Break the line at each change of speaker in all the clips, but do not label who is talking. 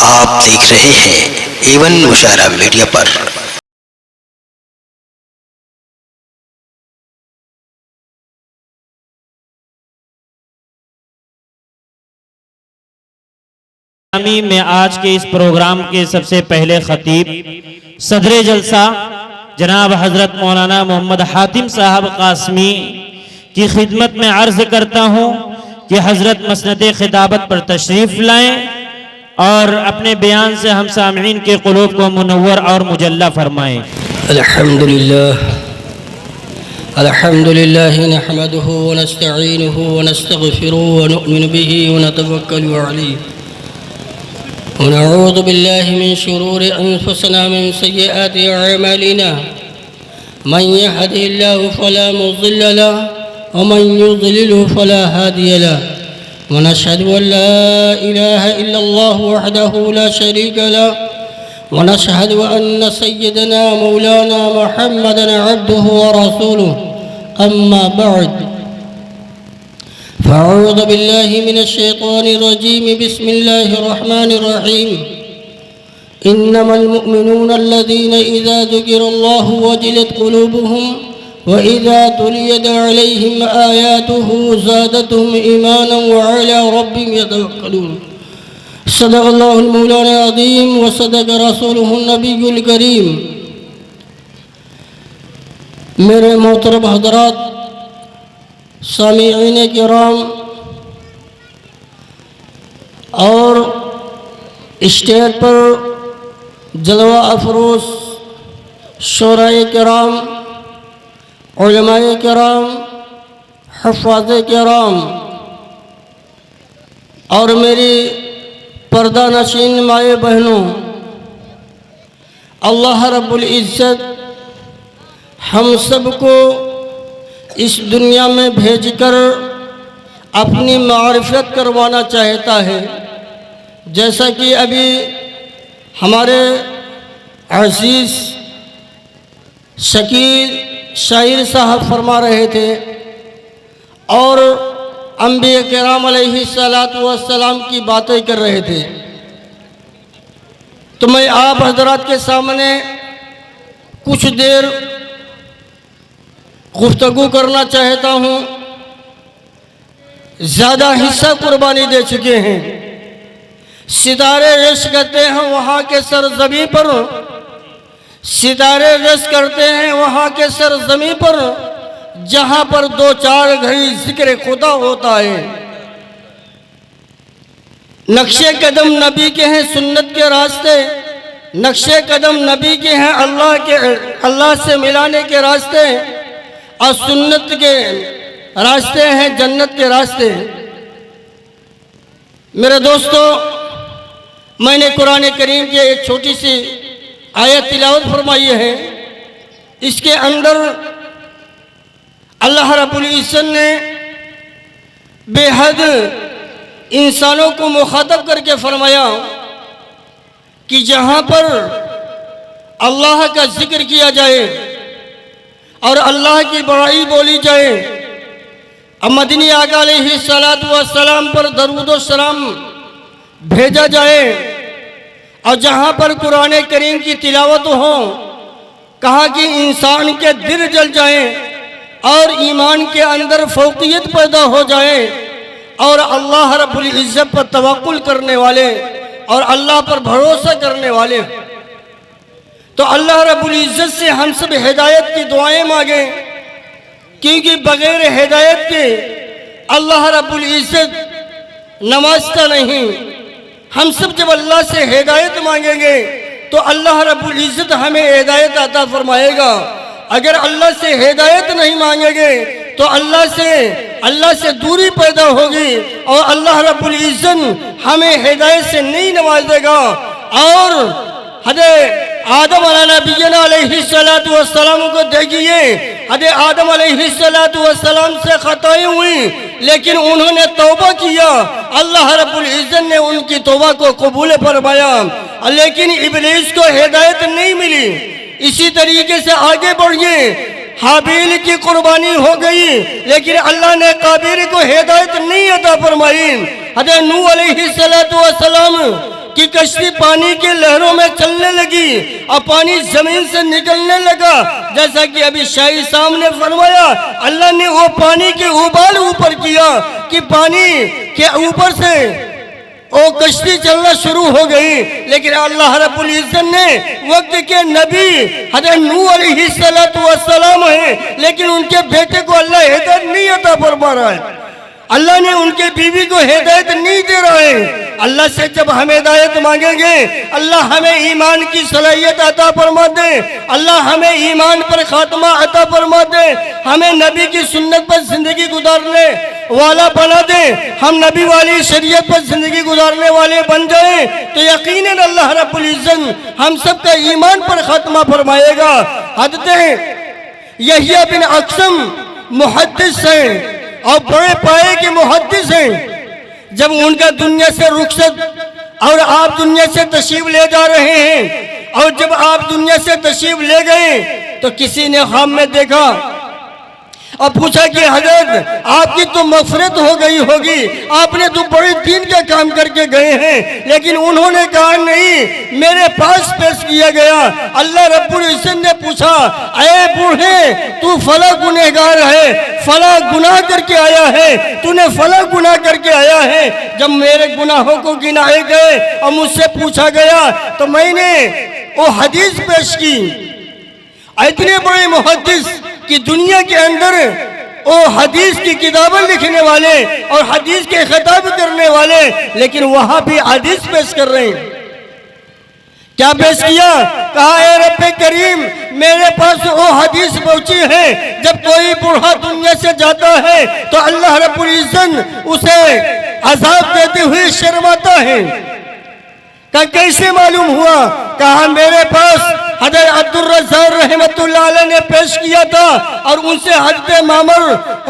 آپ دیکھ رہے ہیں ایون مشاعرہ میڈیا پر۔
میں آج کے اس پروگرام کے سب سے پہلے خطیب صدر جلسہ جناب حضرت مولانا محمد حاتم صاحب قاسمی کی خدمت میں عرض کرتا ہوں کہ حضرت مسند خطابت پر تشریف لائیں اور اپنے بیان سے ہم سامعین کے قلوب کو منور اور مجلہ فرمائیں۔
الحمدللہ نحمده ونستعینه ونستغفره ونؤمن به ونتوکل علیہ ونعوذ باللہ من شرور انفسنا من سیئات اعمالنا من يهده الله فلا مضل له ومن يضلل فلا هادي له ونشهد ان لا اله الا الله وحده لا شريك له ونشهد ان سيدنا مولانا محمدا عبده ورسوله اما بعد فأعوذ بالله من الشيطان الرجيم بسم الله الرحمن الرحيم إنما المؤمنون الذين إذا ذكر الله وجلت قلوبهم وإذا تليت عليهم آياته زادتهم إيمانا وعلى ربهم يتوكلون صدق الله المولانا العظيم وصدق رسوله النبي الكريم۔ میرے محترم حضرات، سامعین کرام اور اسٹیج پر جلوہ افروز شعراء کرام، علماء کرام، حفاظ کرام اور میری پردہ نشین مائیں بہنوں، اللہ رب العزت ہم سب کو اس دنیا میں بھیج کر اپنی معرفت کروانا چاہتا ہے، جیسا کہ ابھی ہمارے عزیز شکیل شاعر صاحب فرما رہے تھے اور انبیاء کرام علیہ السلام کی باتیں کر رہے تھے، تو میں آپ حضرات کے سامنے کچھ دیر گفتگو کرنا چاہتا ہوں۔ زیادہ حصہ قربانی دے چکے ہیں، ستارے رش کرتے ہیں وہاں کے سرزمین پر، ستارے رش کرتے ہیں وہاں کے سرزمین پر جہاں پر دو چار گھڑی ذکر خدا ہوتا ہے۔ نقش قدم نبی کے ہیں سنت کے راستے، نقش قدم نبی کے ہیں اللہ سے ملانے کے راستے، اور سنت کے راستے ہیں جنت کے راستے۔ میرے دوستو، میں نے قرآن کریم کی ایک چھوٹی سی آیت تلاوت فرمائی ہے، اس کے اندر اللہ رب العزت نے بے حد انسانوں کو مخاطب کر کے فرمایا کہ جہاں پر اللہ کا ذکر کیا جائے اور اللہ کی بڑائی بولی جائے، مدنی آقا علیہ السلام پر درود و سلام بھیجا جائے، اور جہاں پر قرآن کریم کی تلاوت ہو، کہا کہ انسان کے دل جل جائیں اور ایمان کے اندر فوقیت پیدا ہو جائے، اور اللہ رب العزت پر توکل کرنے والے اور اللہ پر بھروسہ کرنے والے، تو اللہ رب العزت سے ہم سب ہدایت کی دعائیں مانگیں، کیونکہ بغیر ہدایت کے اللہ رب العزت نوازتا نہیں۔ ہم سب جب اللہ سے ہدایت مانگیں گے تو اللہ رب العزت ہمیں ہدایت عطا فرمائے گا، اگر اللہ سے ہدایت نہیں مانگیں گے تو اللہ سے دوری پیدا ہوگی اور اللہ رب العزت ہمیں ہدایت سے نہیں نوازے گا۔ اور حضرت آدم علیہ السلام کو دیکھیے، حضرت آدم علیہ السلام سے خطائیں ہوئی لیکن انہوں نے توبہ کیا، اللہ رب العزت نے ان کی توبہ کو قبول فرمایا، لیکن ابلیس کو ہدایت نہیں ملی۔ اسی طریقے سے آگے بڑھئے، حابیل کی قربانی ہو گئی لیکن اللہ نے قابیل کو ہدایت نہیں عطا فرمائی۔ حضرت نوح علیہ السلام کہ کشتی پانی کے لہروں میں چلنے لگی اور پانی زمین سے نکلنے لگا، جیسا کہ ابھی شاہی صاحب نے فرمایا، اللہ نے وہ پانی کے ابال اوپر کیا کہ پانی کے اوپر سے وہ کشتی چلنا شروع ہو گئی۔ لیکن اللہ رب العزت نے وقت کے نبی حضرت نوح علیہ السلام ہیں، لیکن ان کے بیٹے کو اللہ ہدایت نہیں عطا فرما رہا ہے، اللہ نے ان کے بیوی کو ہدایت نہیں دے رہا ہے۔ اللہ سے جب ہم ہدایت مانگیں گے، اللہ ہمیں ایمان کی صلاحیت عطا فرما دے، اللہ ہمیں ایمان پر خاتمہ عطا فرما دے، ہمیں نبی کی سنت پر زندگی گزارنے والا بنا دے، ہم نبی والی شریعت پر زندگی گزارنے والے بن جائیں، تو یقیناً اللہ رب العزت ہم سب کا ایمان پر خاتمہ فرمائے گا۔ حضرت یحییٰ بن اقسم محدث ہیں اور بڑے پائے کے محدث ہیں، جب ان کا دنیا سے رخصت اور آپ دنیا سے تشریف لے جا رہے ہیں، اور جب آپ دنیا سے تشریف لے گئے تو کسی نے خواب میں دیکھا اور پوچھا کہ حضرت آپ کی تو مغفرت ہو گئی ہوگی، آپ نے تو بڑے دین کا کام کر کے گئے ہیں، لیکن انہوں نے کہا نہیں، میرے پاس پیش کیا گیا۔ اللہ رب العزت نے پوچھا، اے بوڑھے تو فلاں گنہگار ہے، فلاں گناہ کر کے آیا ہے، تو نے فلاں گناہ کر کے آیا ہے۔ جب میرے گناہوں کو گنائے گئے اور مجھ سے پوچھا گیا تو میں نے وہ حدیث پیش کی۔ اتنے بڑے محدث کہ دنیا کے اندر وہ حدیث کی کتابیں لکھنے والے اور حدیث کے خطاب کرنے والے، لیکن وہاں بھی حدیث پیش کر رہے ہیں۔ کیا پیش کیا؟ کہا اے رب کریم میرے پاس وہ حدیث پہنچی ہے، جب کوئی بوڑھا دنیا سے جاتا ہے تو اللہ رب العزت اسے عذاب دیتے ہوئے شرماتا ہے۔ کہا کیسے معلوم ہوا؟ کہا میرے پاس حضرت عبدالرزاق رحمت اللہ علیہ نے پیش کیا تھا، اور ان سے حضرت معمر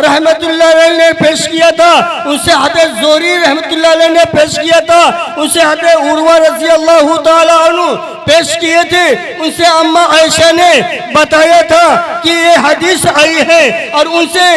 رحمت اللہ علیہ نے پیش کیا تھا، ان سے حضرت زہری رحمت اللہ علیہ نے پیش کیا تھا، ان سے حضرت عروہ رضی اللہ تعالی عنہ پیش کیے تھے، ان سے اماں عائشہ نے بتایا تھا کہ یہ حدیث آئی ہے، اور ان سے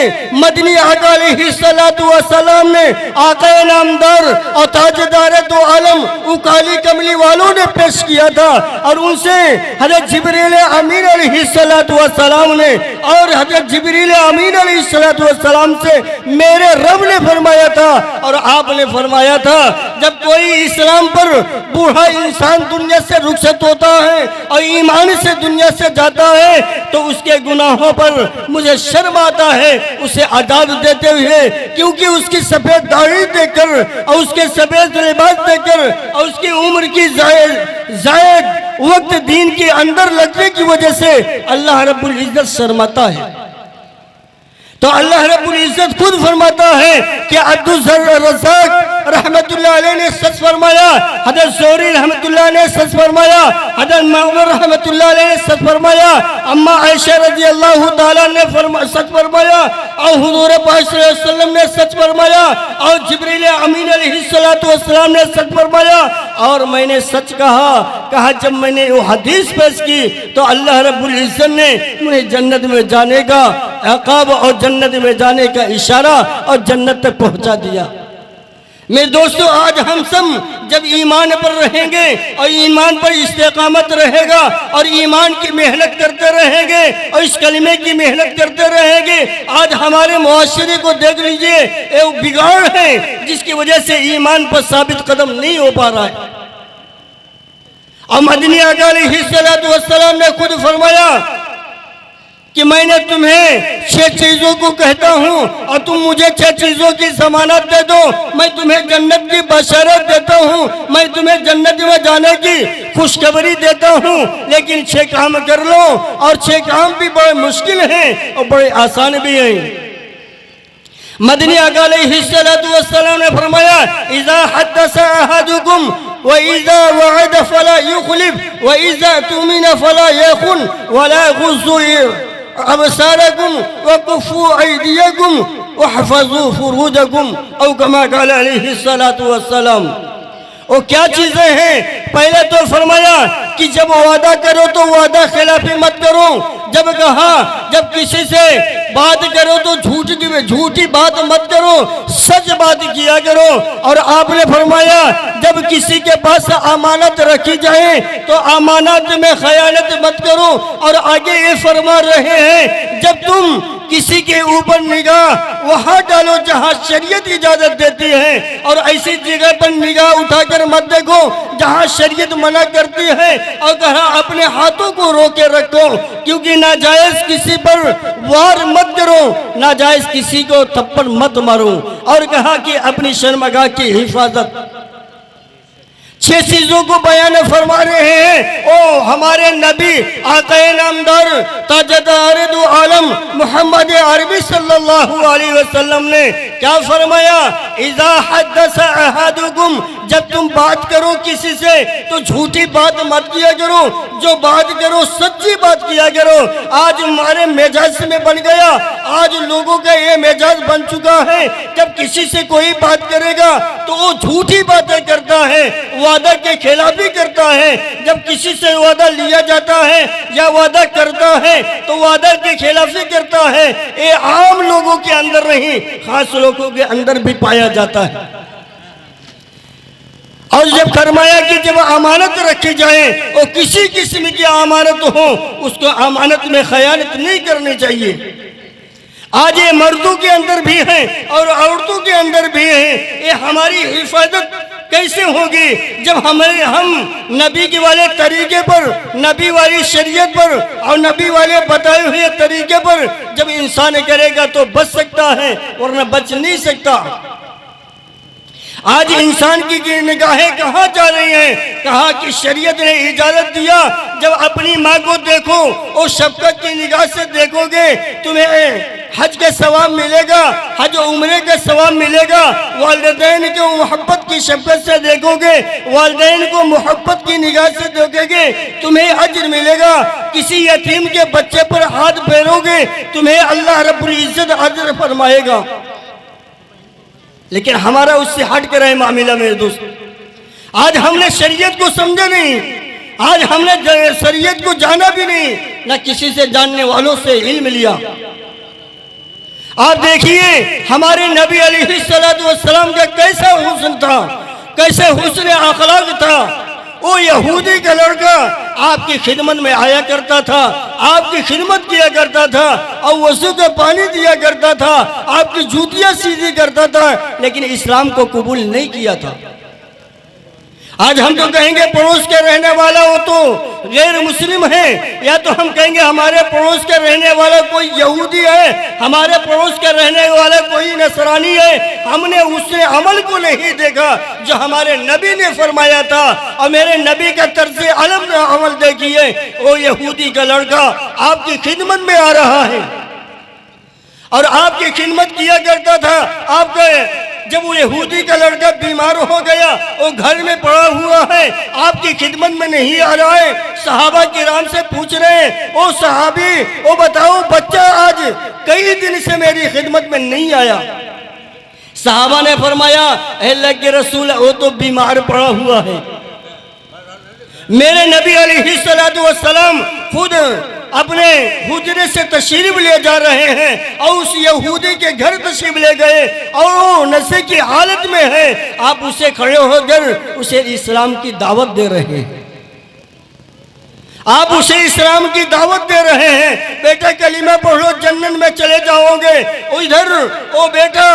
مدنی آقا علیہ السلام نے آقا نامدار اور تاجدار دو عالم اکالی کملی والوں نے پیش کیا تھا، اور ان سے حضرت جبریل امین علیہ السلام نے، اور حضرت جبریل امین علیہ السلام سے میرے رب نے فرمایا تھا، اور آپ نے فرمایا تھا جب کوئی اسلام پر بوڑھا انسان دنیا سے رخصت ہوتا ہے اور ایمان سے دنیا سے جاتا ہے تو اس کے گناہوں پر مجھے شرم آتا ہے اسے عذاب دیتے ہوئے، کیونکہ اس کی سفید داڑھی دیکھ کر اور اس کے سفید لباس دیکھ کر اور اس کی عمر کی زائد وقت دین کے اندر لگنے کی وجہ سے اللہ رب العزت شرماتا ہے۔ تو اللہ رب العزت خود فرماتا ہے کہ عبدالرزاق رحمت اللہ علیہ نے سچ فرمایا، حضرت زہری رحمت اللہ علیہ نے سچ فرمایا، حضرت معمر رحمت اللہ علیہ نے سچ فرمایا، اماں عائشہ رضی اللہ تعالیٰ نے سچ فرمایا، اور حضور پاک صلی اللہ علیہ وسلم نے سچ فرمایا، اور جبریل امین علیہ السلام نے سچ فرمایا، اور میں نے سچ کہا جب میں نے وہ حدیث پیش کی تو اللہ رب العزت نے مجھے جنت میں جانے کا عقاب اور جنت میں جانے کا اشارہ اور جنت تک پہنچا دیا۔ میرے دوستو، آج ہم سب جب ایمان پر رہیں گے اور ایمان پر استقامت رہے گا اور ایمان کی محنت کرتے رہیں گے اور اس کلمے کی محنت کرتے رہیں گے، آج ہمارے معاشرے کو دیکھ لیجئے، ایک بگاڑ ہے جس کی وجہ سے ایمان پر ثابت قدم نہیں ہو پا رہا ہے۔ اور مدنی آقا علیہ السلام نے خود فرمایا کہ میں نے تمہیں 6 چیزوں کو کہتا ہوں اور تم مجھے 6 چیزوں کی ضمانت دے دو، میں تمہیں جنت کی بشارت دیتا ہوں، میں تمہیں جنت میں جانے کی خوشخبری دیتا ہوں، لیکن 6 کام کر لو، اور 6 کام بھی بڑے مشکل ہیں اور بڑے آسان بھی ہیں۔ مدنی آقا علیہ السلام نے فرمایا اذا حدث احدکم واذا وعد فلا يخلف واذا تؤمن فلا يخن ولا يغض ابصاركم وكفوا ايديكم واحفظوا فروجكم او كما قال علیہ السلام۔ وہ کیا چیزیں ہیں؟ پہلے تو فرمایا کہ جب وعدہ کرو تو وعدہ خلافی مت کرو، جب کہا جب کسی سے بات کرو تو جھوٹی بات مت کرو، سچ بات کیا کرو۔ اور آپ نے فرمایا جب کسی کے پاس امانت رکھی جائے تو امانت میں خیانت مت کرو۔ اور آگے یہ فرما رہے ہیں جب تم کسی کے اوپر نگاہ وہاں ڈالو جہاں شریعت اجازت دیتی ہے، اور ایسی جگہ پر نگاہ اٹھا کر مت دیکھو جہاں شریعت منع کرتی ہے، اور کہا اپنے ہاتھوں کو روکے رکھو، کیونکہ ناجائز کسی پر وار مت کرو، ناجائز کسی کو تھپڑ مت مارو۔ اور کہا کہ اپنی شرمگاہ کی حفاظت۔ 6 چیزوں کو بیان فرما رہے ہیں۔ او ہمارے نبی آقا نامدار تاجدار دو عالم محمد عربی صلی اللہ علیہ وسلم نے کیا فرمایا؟ اذا حدث احدکم، جب تم بات کرو کسی سے تو جھوٹی بات مت کیا کرو، جو بات کرو سچی بات کیا کرو۔ آج ہمارے مزاج میں بن گیا، آج لوگوں کا یہ مزاج بن چکا ہے، جب کسی سے کوئی بات کرے گا تو وہ جھوٹی باتیں کرتا ہے، وعدہ کے خلاف بھی کرتا ہے۔ جب کسی سے وعدہ لیا جاتا ہے یا وعدہ کرتا ہے تو وعدہ کے خلاف بھی کرتا ہے۔ یہ عام لوگوں کے اندر نہیں، خاص لوگوں کے اندر بھی پایا جاتا ہے۔ اور جب فرمایا کہ جب امانت رکھی جائے اور کسی قسم کی امانت ہو، اس کو امانت میں خیانت نہیں کرنی چاہیے۔ آج یہ مردوں کے اندر بھی ہے اور عورتوں کے اندر بھی ہے۔ یہ ہماری حفاظت کیسے ہوگی جب ہم نبی کے والے طریقے پر، نبی والی شریعت پر اور نبی والے بتائے ہوئے طریقے پر جب انسان کرے گا تو بچ سکتا ہے ورنہ بچ نہیں سکتا۔ آج انسان کی نگاہیں کہاں جا رہی ہیں؟ کہا کہ شریعت نے اجازت دیا جب اپنی ماں کو دیکھو اور شفقت کی نگاہ سے دیکھو گے تمہیں حج کا ثواب ملے گا، حج و عمرے کا ثواب ملے گا۔ والدین کو محبت کی شفقت سے دیکھو گے، والدین کو محبت کی نگاہ سے دیکھو گے، تمہیں اجر ملے گا۔ کسی یتیم کے بچے پر ہاتھ پھیرو گے تمہیں اللہ رب العزت اجر فرمائے گا۔ لیکن ہمارا اس سے ہٹ کر ہے معاملہ میرے دوست۔ آج ہم نے شریعت کو سمجھا نہیں، آج ہم نے شریعت کو جانا بھی نہیں، نہ کسی سے جاننے والوں سے علم لیا۔ آپ دیکھیے ہمارے نبی علیہ السلام کا کیسا حسن تھا، کیسے حسن اخلاق تھا۔ وہ یہودی کا لڑکا آپ کی خدمت میں آیا کرتا تھا، آپ کی خدمت کیا کرتا تھا اور وضو کا پانی دیا کرتا تھا، آپ کی جوتیاں سیدھی کرتا تھا، لیکن اسلام کو قبول نہیں کیا تھا۔ آج ہم تو کہیں گے پڑوس کے رہنے والا وہ تو غیر مسلم ہے، یا تو ہم کہیں گے ہمارے پڑوس کے رہنے والا کوئی یہودی ہے، ہمارے پڑوس کے رہنے والا کوئی نصرانی ہے۔ ہم نے اس عمل کو نہیں دیکھا جو ہمارے نبی نے فرمایا تھا، اور میرے نبی کا طرز عمل دیکھیے، وہ یہودی کا لڑکا آپ کی خدمت میں آ رہا ہے اور آپ کی خدمت کیا کرتا تھا۔ آپ کا جب وہ یہودی کا لڑکا بیمار ہو گیا، وہ گھر میں پڑا ہوا ہے، آپ کی خدمت میں نہیں آ رہا ہے، صحابہ کرام سے پوچھ رہے ہیں او صحابی او بتاؤ بچہ آج کئی دن سے میری خدمت میں نہیں آیا۔ صحابہ نے فرمایا اے اللہ کے رسول وہ تو بیمار پڑا ہوا ہے۔ میرے نبی علیہ السلام خود اپنے حجرے سے تشریف لے جا رہے ہیں اور اس یہودی کے گھر تشریف لے گئے اور وہ نشے کی حالت میں ہے، آپ اسے کھڑے ہو کر اسے اسلام کی دعوت دے رہے ہیں، آپ اسے اسلام کی دعوت دے رہے ہیں۔ بیٹا کلمہ پڑھو جنت میں چلے جاؤ گے۔ ادھر وہ بیٹا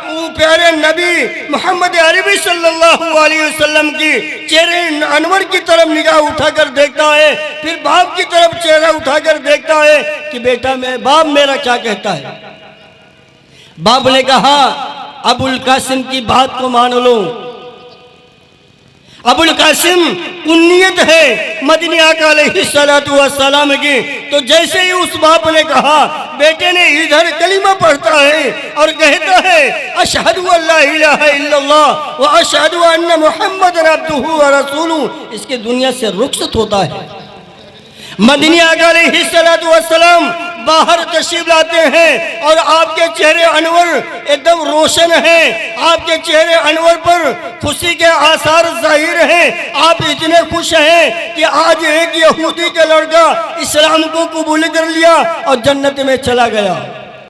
وہ پیارے نبی محمد عربی صلی اللہ علیہ وسلم کی چہرے انور کی طرف نگاہ اٹھا کر دیکھتا ہے، پھر باپ کی طرف چہرہ اٹھا کر دیکھتا ہے کہ بیٹا باپ میرا کیا کہتا ہے۔ باپ نے کہا ابو القاسم کی بات کو مان لو۔ ابو القاسم کنیت ہے مدنی آقا علیہ السلام کی، تو جیسے ہی اس باپ نے کہا بیٹے نے ادھر کلمہ پڑھتا ہے اور کہتا ہے اشہد ان لا الہ الا اللہ و اشہد ان محمد عبدہ و رسولہ، اس کے دنیا سے رخصت ہوتا ہے۔ مدنی آقا علیہ السلام باہر تشریف لاتے ہیں اور آپ کے چہرے انور ایک دم روشن ہیں، آپ کے چہرے انور پر خوشی کے آثار ظاہر ہیں، آپ اتنے خوش ہیں کہ آج ایک یہودی کا لڑکا اسلام کو قبول کر لیا اور جنت میں چلا گیا۔